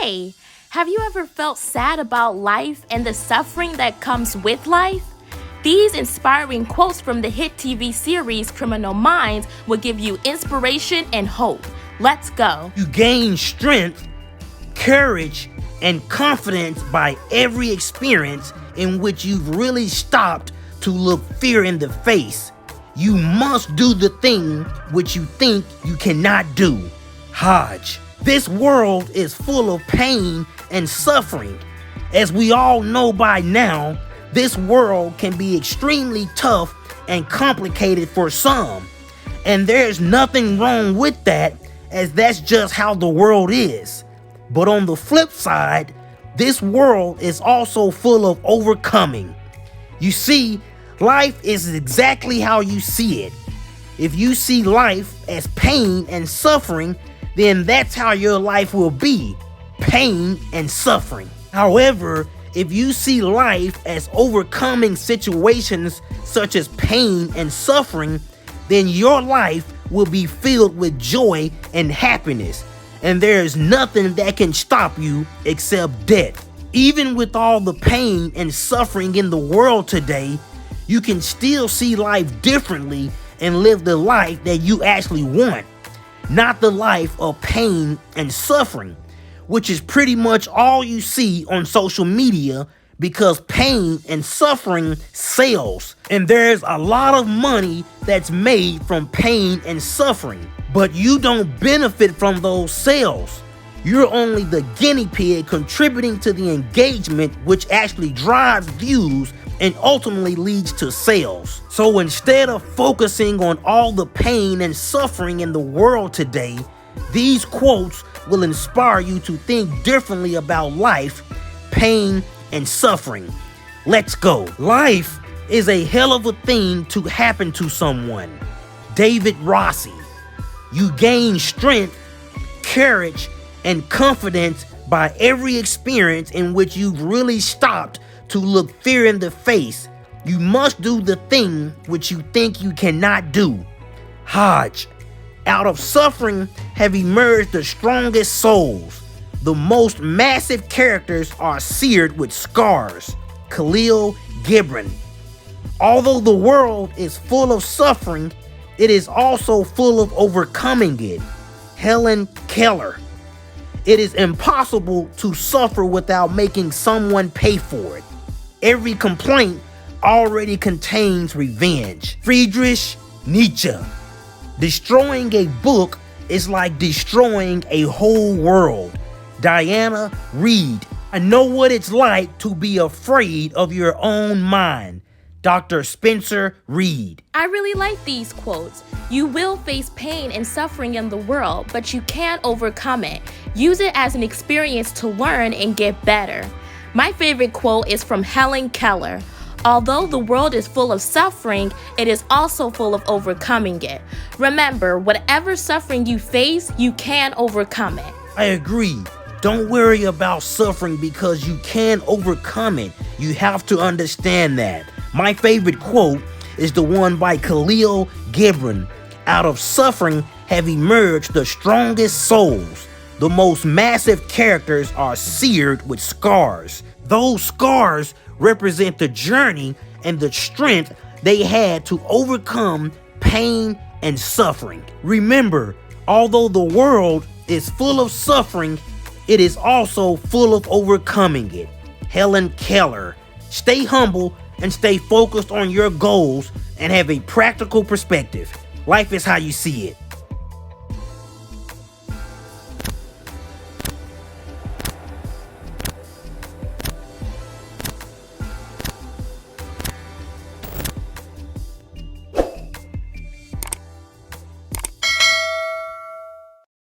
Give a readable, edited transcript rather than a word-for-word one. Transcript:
Hey, have you ever felt sad about life and the suffering that comes with life? These inspiring quotes from the hit TV series Criminal Minds will give you inspiration and hope. Let's go. You gain strength, courage, and confidence by every experience in which you've really stopped to look fear in the face. You must do the thing which you think you cannot do. Hotch. This world is full of pain and suffering. As we all know by now, this world can be extremely tough and complicated for some. And there's nothing wrong with that, as that's just how the world is. But on the flip side, this world is also full of overcoming. You see, life is exactly how you see it. If you see life as pain and suffering, then that's how your life will be, pain and suffering. However, if you see life as overcoming situations such as pain and suffering, then your life will be filled with joy and happiness, and there is nothing that can stop you except death. Even with all the pain and suffering in the world today, you can still see life differently and live the life that you actually want. Not the life of pain and suffering, which is pretty much all you see on social media, because pain and suffering sells. And there's a lot of money that's made from pain and suffering, but you don't benefit from those sales. You're only the guinea pig contributing to the engagement, which actually drives views and ultimately leads to sales. So instead of focusing on all the pain and suffering in the world today, these quotes will inspire you to think differently about life, pain, and suffering. Let's go. Life is a hell of a thing to happen to someone. Davidrossi. You gain strength, courage, and confidence by every experience in which you've really stopped to look fear in the face. You must do the thing which you think you cannot do. Hotch. Out of suffering have emerged the strongest souls. The most massive characters are seared with scars. Khalil Gibran. Although the world is full of suffering, it is also full of overcoming it. Helen Keller. It is impossible to suffer without making someone pay for it. Every complaint already contains revenge. Friedrich Nietzsche. Destroying a book is like destroying a whole world. Diana Reed. I know what it's like to be afraid of your own mind. Dr. Spencer Reed. I really like these quotes. You will face pain and suffering in the world, but you can't overcome it. Use it as an experience to learn and get better. My favorite quote is from Helen Keller. Although the world is full of suffering, it is also full of overcoming it. Remember, whatever suffering you face, you can overcome it. I agree. Don't worry about suffering because you can overcome it. You have to understand that. My favorite quote is the one by Khalil Gibran. Out of suffering have emerged the strongest souls. The most massive characters are seared with scars. Those scars represent the journey and the strength they had to overcome pain and suffering. Remember, although the world is full of suffering, it is also full of overcoming it. Helen Keller. Stay humble and stay focused on your goals and have a practical perspective. Life is how you see it.